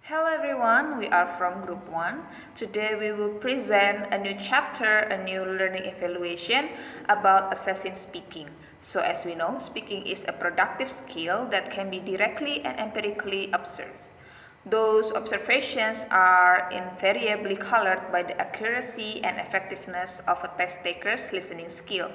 Hello everyone, we are from Group 1. Today we will present a new chapter, a new learning evaluation about assessing speaking. So as we know, speaking is a productive skill that can be directly and empirically observed. Those observations are invariably colored by the accuracy and effectiveness of a test taker's listening skill.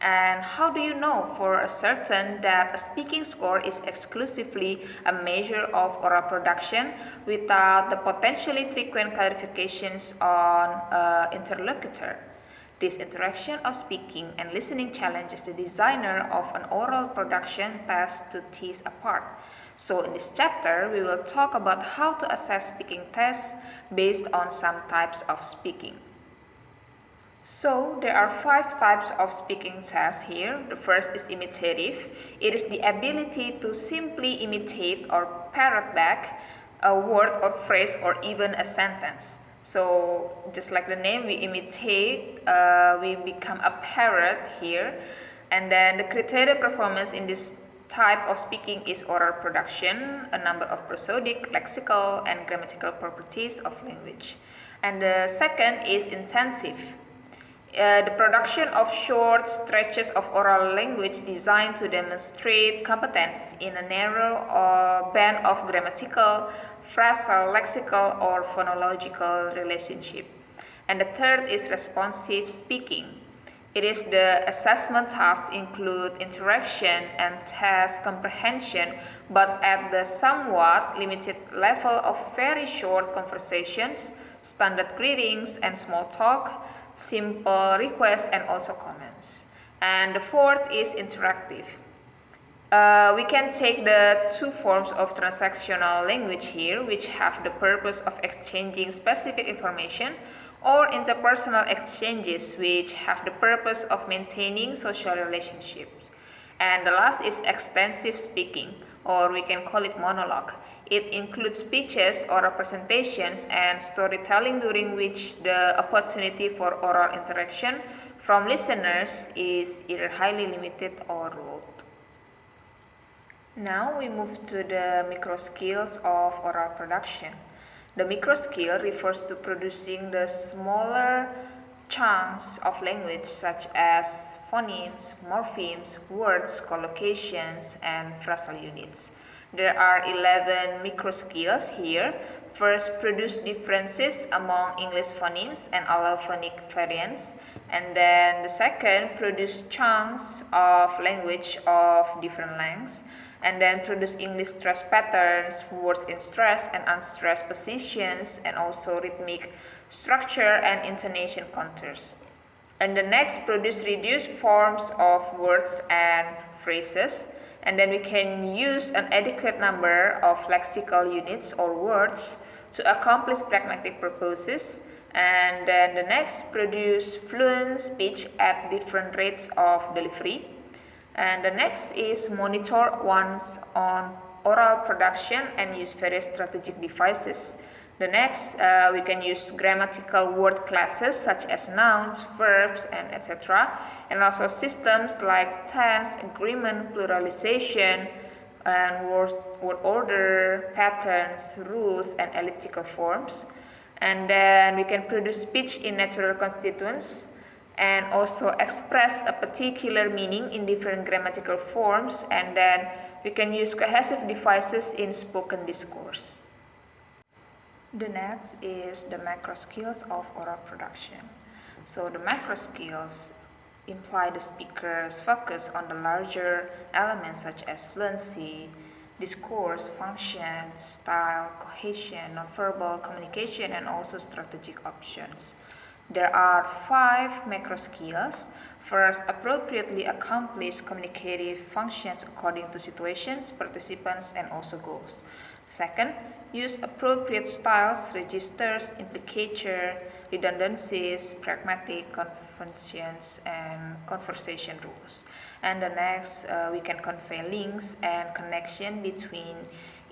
And how do you know for a certain that a speaking score is exclusively a measure of oral production without the potentially frequent clarifications on interlocutor? This interaction of speaking and listening challenges the designer of an oral production test to tease apart. So in this chapter, we will talk about how to assess speaking tests based on some types of speaking. So there are 5 types of speaking tests here. The first is imitative. It is the ability to simply imitate or parrot back a word or phrase or even a sentence. So just like the name, we imitate, we become a parrot here. And then the criteria performance in this type of speaking is oral production, a number of prosodic, lexical, and grammatical properties of language. And the second is intensive. The production of short stretches of oral language designed to demonstrate competence in a narrow band of grammatical, phrasal, lexical, or phonological relationship. And the third is responsive speaking. It is the assessment tasks include interaction and task comprehension, but at the somewhat limited level of very short conversations, standard greetings and small talk, simple requests and also comments. And the fourth is interactive. We can take the 2 forms of transactional language here, which have the purpose of exchanging specific information, or interpersonal exchanges, which have the purpose of maintaining social relationships. And the last is extensive speaking, or we can call it monologue. It includes speeches or representations and storytelling during which the opportunity for oral interaction from listeners is either highly limited or ruled. Now we move to the micro skills of oral production. The micro skill refers to producing the smaller chunks of language such as phonemes, morphemes, words, collocations, and phrasal units. There are 11 micro skills here. First, produce differences among English phonemes and allophonic variants. And then the second, produce chunks of language of different lengths. And then produce English stress patterns, words in stress and unstressed positions, and also rhythmic structure and intonation contours. And the next, produce reduced forms of words and phrases. And then we can use an adequate number of lexical units or words to accomplish pragmatic purposes. And then the next, produce fluent speech at different rates of delivery. And the next is monitor one's own oral production and use various strategic devices. The next, we can use grammatical word classes such as nouns, verbs, and etc. And also systems like tense, agreement, pluralization, and word order, patterns, rules, and elliptical forms. And then we can produce speech in natural constituents and also express a particular meaning in different grammatical forms, and then we can use cohesive devices in spoken discourse. The next is the macro skills of oral production. So the macro skills imply the speaker's focus on the larger elements such as fluency, discourse, function, style, cohesion, nonverbal communication, and also strategic options. There are 5 macro skills. First, appropriately accomplish communicative functions according to situations, participants, and also goals. Second, use appropriate styles, registers, implicature, redundancies, pragmatic conventions, and conversation rules. And the next, we can convey links and connection between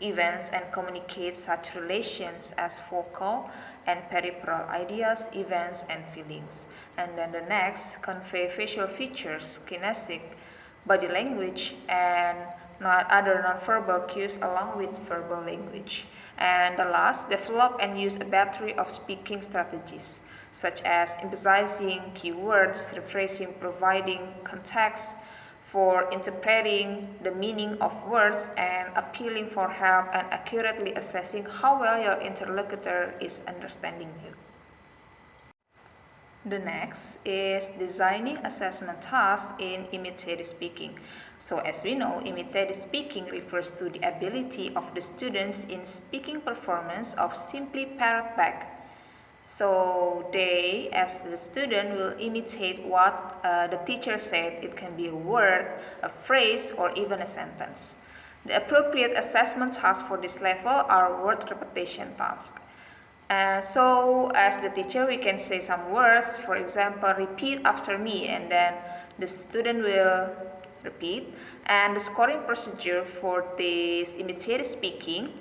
events and communicate such relations as focal and peripheral ideas, events, and feelings. And then the next, convey facial features, kinesthetic, body language, and other nonverbal cues along with verbal language. And the last, develop and use a battery of speaking strategies, such as emphasizing keywords, rephrasing, providing context for interpreting the meaning of words, and appealing for help and accurately assessing how well your interlocutor is understanding you. The next is designing assessment tasks in imitative speaking. So as we know, imitative speaking refers to the ability of the students in speaking performance of simply parrot back. So they, as the student, will imitate what the teacher said. It can be a word, a phrase, or even a sentence. The appropriate assessment tasks for this level are word repetition tasks. So as the teacher, we can say some words, for example, repeat after me, and then the student will repeat. And the scoring procedure for this imitative speaking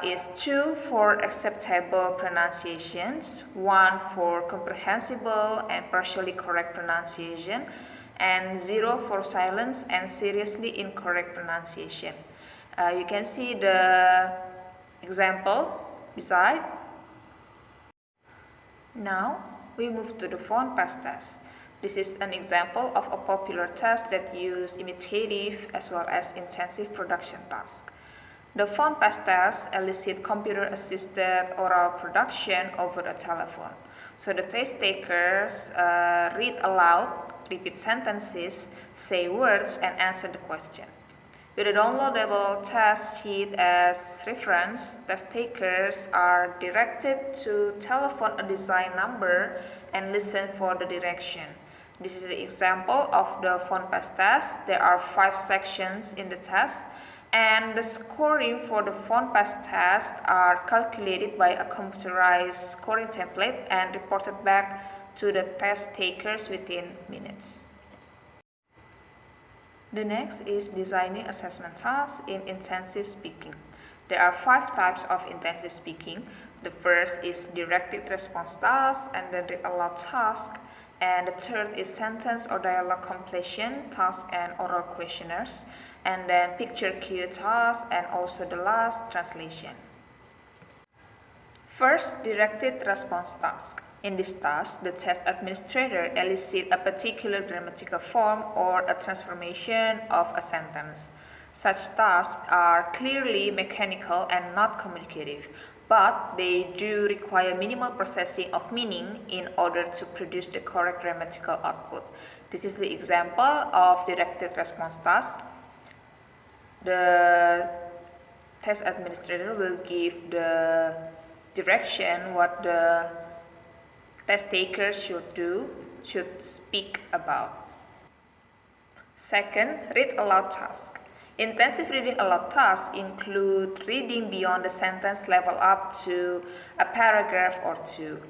is 2 for acceptable pronunciations, 1 for comprehensible and partially correct pronunciation, and 0 for silence and seriously incorrect pronunciation. You can see the example beside. Now we move to the phone pass test. This is an example of a popular test that uses imitative as well as intensive production tasks. The phone pass test elicits computer-assisted oral production over the telephone. So the test takers read aloud, repeat sentences, say words, and answer the question. With a downloadable test sheet as reference, test takers are directed to telephone a desired number and listen for the direction. This is the example of the phone pass test. There are 5 sections in the test, and the scoring for the phone pass test are calculated by a computerized scoring template and reported back to the test takers within minutes. The next is designing assessment tasks in intensive speaking. There are 5 types of intensive speaking. The first is directed response task, and then read aloud task, and the third is sentence or dialogue completion task and oral questionnaires, and then picture cue task, and also the last, translation. First, directed response task. In this task, the test administrator elicits a particular grammatical form or a transformation of a sentence. Such tasks are clearly mechanical and not communicative, but they do require minimal processing of meaning in order to produce the correct grammatical output. This is the example of directed response task. The test administrator will give the direction what the test takers should speak about. Second, read aloud task. Intensive reading aloud tasks include reading beyond the sentence level up to a paragraph or 2.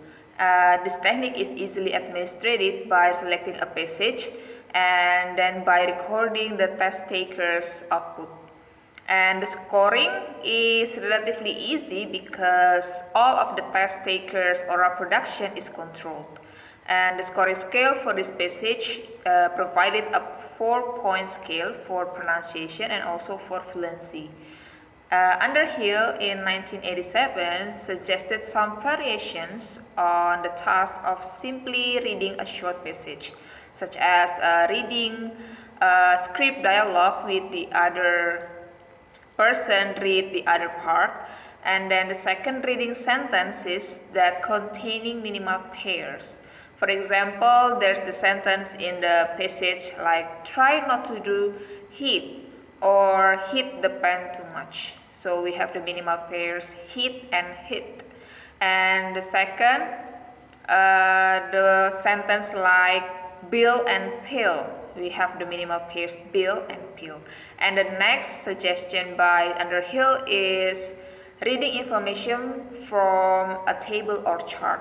This technique is easily administered by selecting a passage and then by recording the test taker's output. And the scoring is relatively easy because all of the test takers' oral production is controlled. And the scoring scale for this passage provided a 4-point scale for pronunciation and also for fluency. Underhill in 1987 suggested some variations on the task of simply reading a short passage, such as reading a script dialogue with the other person read the other part, and then the second reading sentences that containing minimal pairs. For example, there's the sentence in the passage like try not to do hit or hit the pen too much. So we have the minimal pairs hit and hit. And the second, the sentence like bill and pill. We have the minimal pairs bill and pill. And the next suggestion by Underhill is reading information from a table or chart.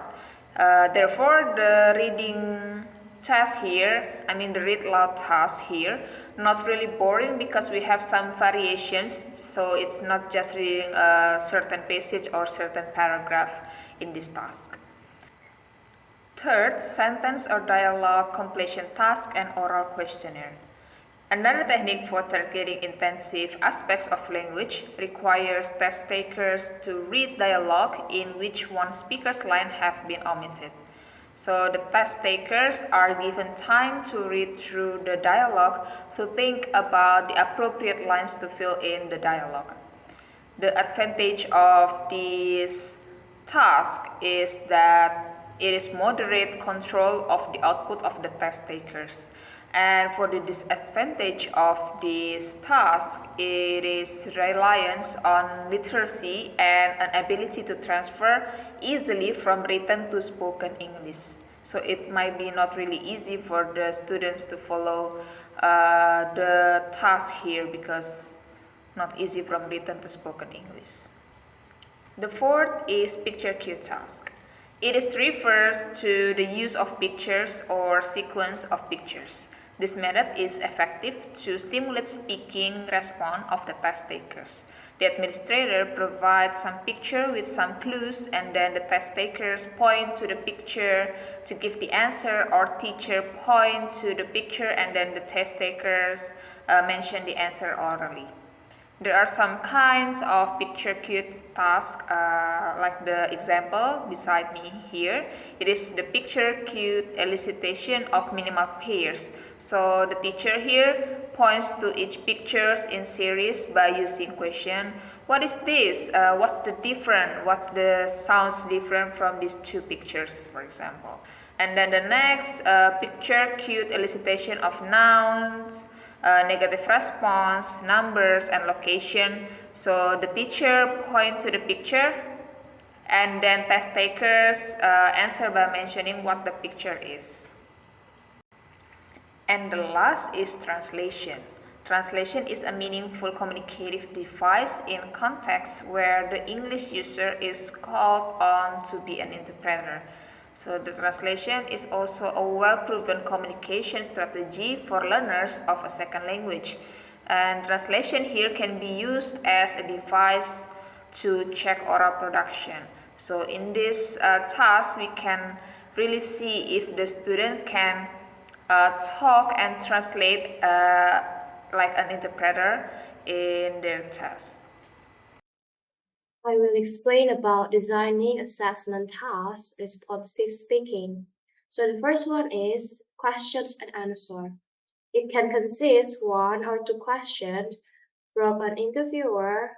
Therefore, the reading task here, the read loud task here, not really boring because we have some variations. So it's not just reading a certain passage or certain paragraph in this task. Third, sentence or dialogue completion task and oral questionnaire. Another technique for targeting intensive aspects of language requires test takers to read dialogue in which one speaker's line have been omitted. So the test takers are given time to read through the dialogue to think about the appropriate lines to fill in the dialogue. The advantage of this task is that it is moderate control of the output of the test takers. And for the disadvantage of this task, it is reliance on literacy and an ability to transfer easily from written to spoken English. So it might be not really easy for the students to follow the task here because not easy from written to spoken English. The fourth is picture cue task. It is refers to the use of pictures or sequence of pictures. This method is effective to stimulate speaking response of the test takers. The administrator provides some picture with some clues and then the test takers point to the picture to give the answer, or teacher point to the picture and then the test takers mention the answer orally. There are some kinds of picture cue tasks, like the example beside me here. It is the picture cue elicitation of minimal pairs. So the teacher here points to each pictures in series by using question. What is this? What's the different? What's the sounds different from these two pictures, for example? And then the next picture cue elicitation of nouns, negative response, numbers, and location. So the teacher points to the picture and then test takers answer by mentioning what the picture is. And the last is translation. Translation is a meaningful communicative device in contexts where the English user is called on to be an interpreter. So the translation is also a well-proven communication strategy for learners of a second language. And translation here can be used as a device to check oral production. So in this task, we can really see if the student can talk and translate like an interpreter in their test. I will explain about designing assessment tasks, responsive speaking. So the first one is questions and answer. It can consist one or two questions from an interviewer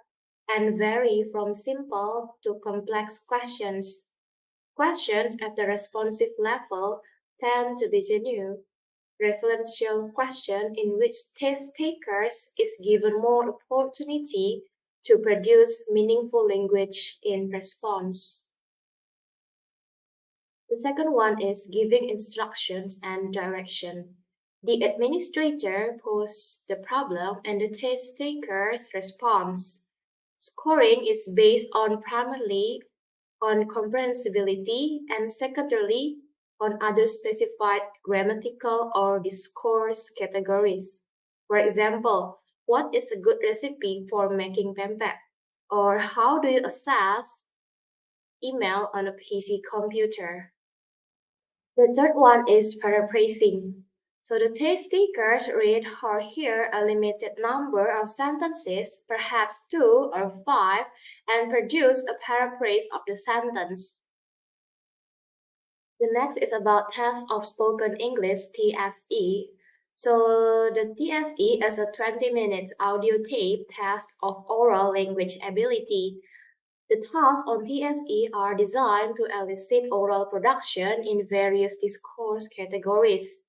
and vary from simple to complex questions. Questions at the responsive level tend to be genuine, referential question in which test takers is given more opportunity to produce meaningful language in response. The second one is giving instructions and direction. The administrator poses the problem and the test takers response. Scoring is based on primarily on comprehensibility and secondarily on other specified grammatical or discourse categories. For example, what is a good recipe for making pempek? Or how do you assess email on a PC computer? The third one is paraphrasing. So the test takers read or hear a limited number of sentences, perhaps two or five, and produce a paraphrase of the sentence. The next is about test of spoken English TSE. So the TSE is a 20 minutes audio tape test of oral language ability. The tasks on TSE are designed to elicit oral production in various discourse categories,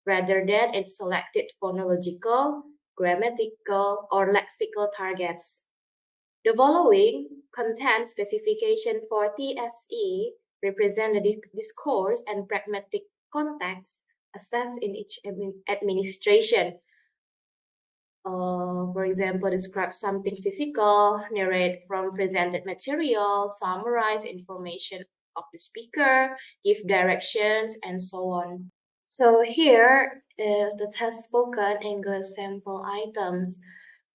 rather than in selected phonological, grammatical, or lexical targets. The following content specification for TSE represent the discourse and pragmatic context assessed in each administration. For example, describe something physical, narrate from presented material, summarize information of the speaker, give directions, and so on. So here is the test spoken English sample items.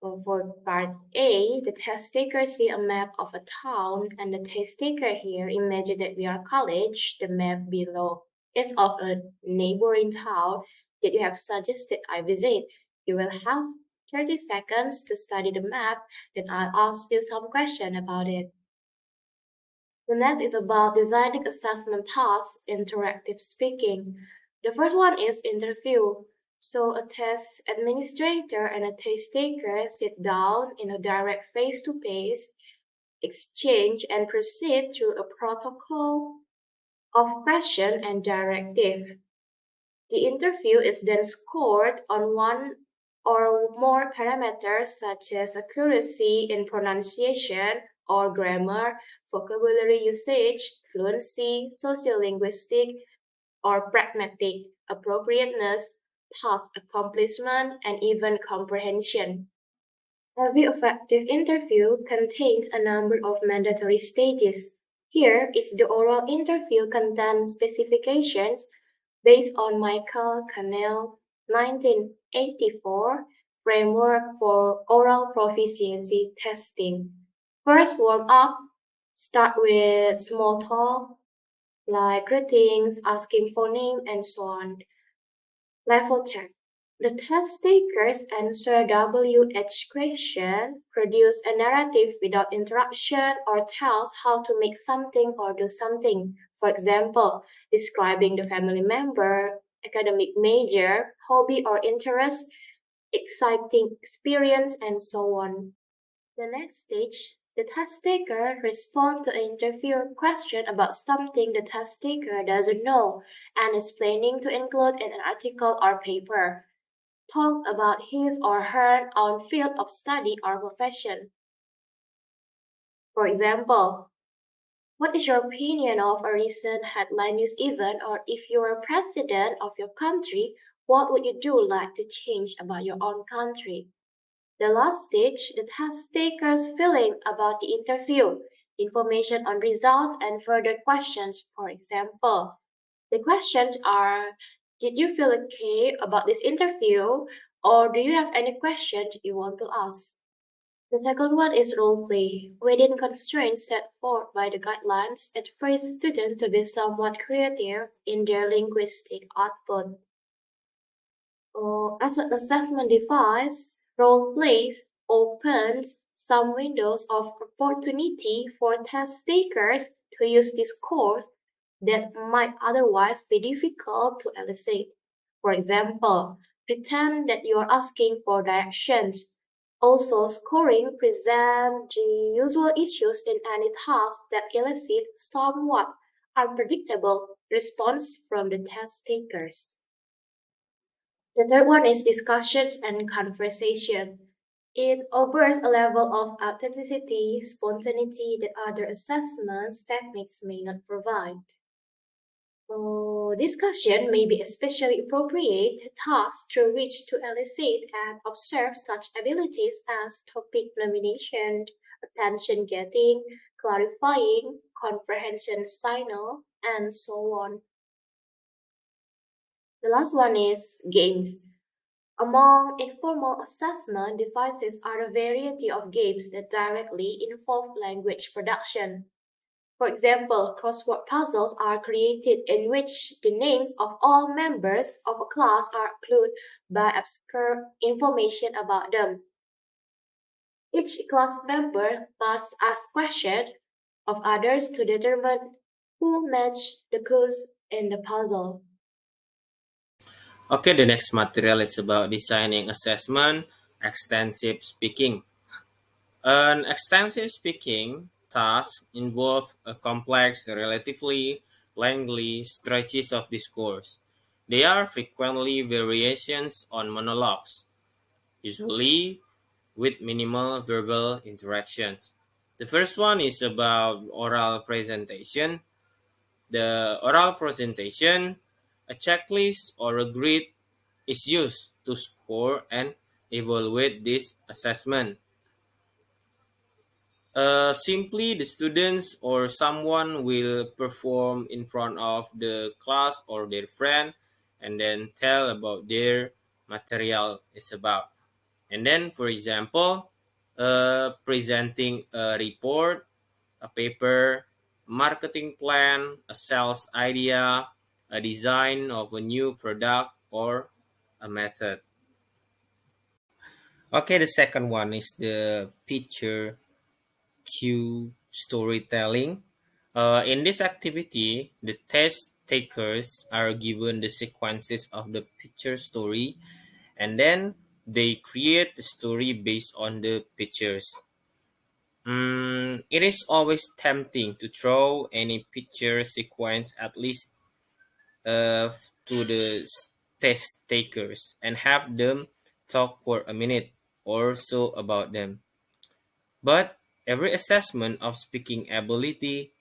For part A, the test taker see a map of a town, and the test taker here imagine that we are college. The map below is of a neighboring town that you have suggested I visit. You will have 30 seconds to study the map, then I'll ask you some question about it. The next is about designing assessment tasks, interactive speaking. The first one is interview. So a test administrator and a test taker sit down in a direct face-to-face exchange and proceed through a protocol of question and directive. The interview is then scored on one or more parameters such as accuracy in pronunciation or grammar, vocabulary usage, fluency, sociolinguistic or pragmatic, appropriateness, task accomplishment, and even comprehension. Every effective interview contains a number of mandatory stages. Here is the oral interview content specifications based on Michael Cannell 1984 framework for oral proficiency testing. First, warm up. Start with small talk like greetings, asking for name, and so on. Level check. The test takers answer WH question, produce a narrative without interruption, or tells how to make something or do something. For example, describing the family member, academic major, hobby or interest, exciting experience, and so on. The next stage, the test taker responds to an interviewer question about something the test taker doesn't know and is planning to include in an article or paper. Talk about his or her own field of study or profession. For example, what is your opinion of a recent headline news event, or if you were president of your country, what would you do like to change about your own country? The last stage, the task taker's feeling about the interview, information on results, and further questions. For example, the questions are: did you feel okay about this interview? Or do you have any questions you want to ask? The second one is role play. Within constraints set forth by the guidelines, it frees students to be somewhat creative in their linguistic output. As an assessment device, role plays opens some windows of opportunity for test takers to use this course that might otherwise be difficult to elicit. For example, pretend that you are asking for directions. Also, scoring present the usual issues in any task that elicit somewhat unpredictable response from the test takers. The third one is discussions and conversation. It offers a level of authenticity, spontaneity that other assessments techniques may not provide. Discussion may be especially appropriate tasks through which to elicit and observe such abilities as topic nomination, attention getting, clarifying, comprehension signal, and so on. The last one is games. Among informal assessment devices are a variety of games that directly involve language production. For example, crossword puzzles are created in which the names of all members of a class are clued by obscure information about them. Each class member must ask questions of others to determine who match the clues in the puzzle. Okay, the next material is about designing assessment, extensive speaking. An extensive speaking task involves a complex, relatively lengthy stretches of discourse. They are frequently variations on monologues, usually with minimal verbal interactions. The first one is about oral presentation. The oral presentation, a checklist or a grid, is used to score and evaluate this assessment. Simply, the students or someone will perform in front of the class or their friend and then tell about their material is about. And then, for example, presenting a report, a paper, marketing plan, a sales idea, a design of a new product, or a method. Okay, the second one is the picture cue storytelling. In this activity, the test takers are given the sequences of the picture story, and then they create the story based on the pictures. It is always tempting to throw any picture sequence at least to the test takers and have them talk for a minute or so about them. But every assessment of speaking ability,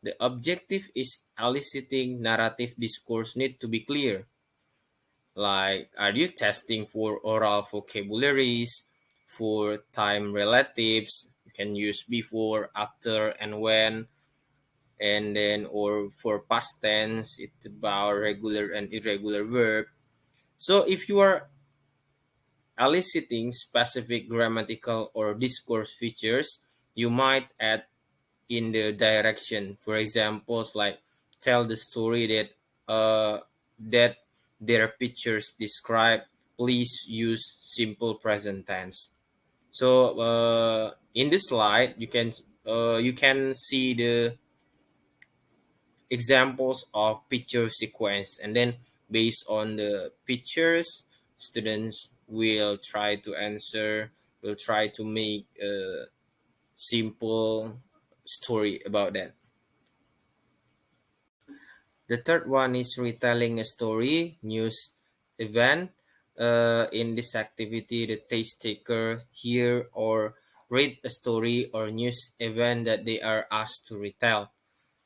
the objective is eliciting narrative discourse need to be clear. Like, are you testing for oral vocabularies, for time relatives? You can use before, after, and when, and then, or for past tense, it's about regular and irregular verb. So, if you are eliciting specific grammatical or discourse features, you might add in the direction. For examples like tell the story that their pictures describe. Please use simple present tense. So in this slide, you can see the examples of picture sequence, and then based on the pictures, students will try to answer. Will try to make a simple story about that. The third one is retelling a story, news event. In this activity, the taste taker hear or read a story or news event that they are asked to retell.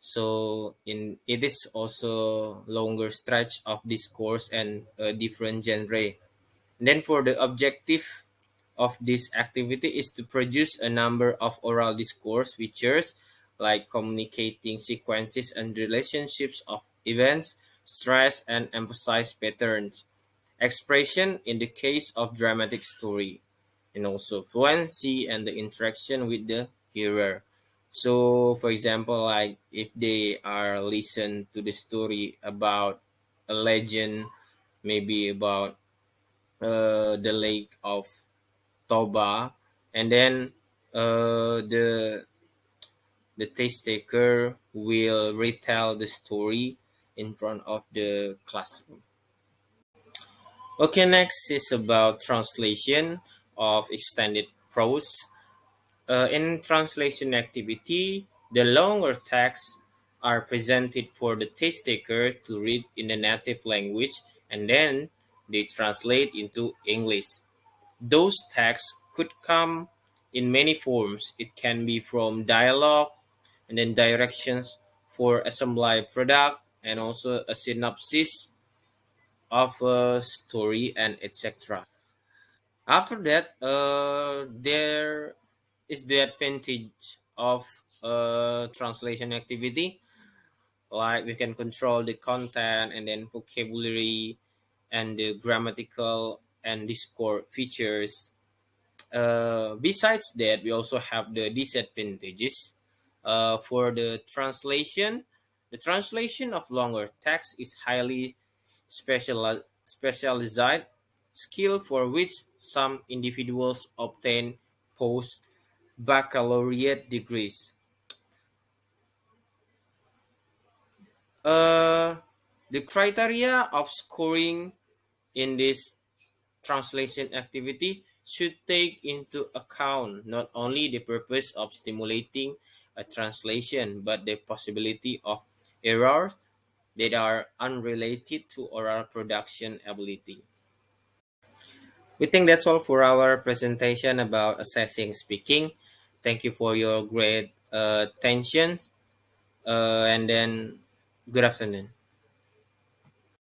So in it is also longer stretch of discourse and a different genre. Then for the objective of this activity is to produce a number of oral discourse features like communicating sequences and relationships of events, stress and emphasize patterns, expression in the case of dramatic story, and also fluency and the interaction with the hearer. So for example, like if they are listen to the story about a legend, maybe about the lake of Toba, and then the taste taker will retell the story in front of the classroom. Okay, next is about translation of extended prose. In translation activity, the longer texts are presented for the taste taker to read in the native language, and then they translate into English. Those texts could come in many forms. It can be from dialogue and then directions for assembly product and also a synopsis of a story and etc. After that, there is the advantage of translation activity. Like we can control the content and then vocabulary and the grammatical and discourse features. Besides that, we also have the disadvantages. For the translation of longer text is highly specialized skill for which some individuals obtain post baccalaureate degrees. Uh, the criteria of scoring in this translation activity should take into account not only the purpose of stimulating a translation but the possibility of errors that are unrelated to oral production ability. We think that's all for our presentation about assessing speaking. Thank you for your great attention, and then good afternoon.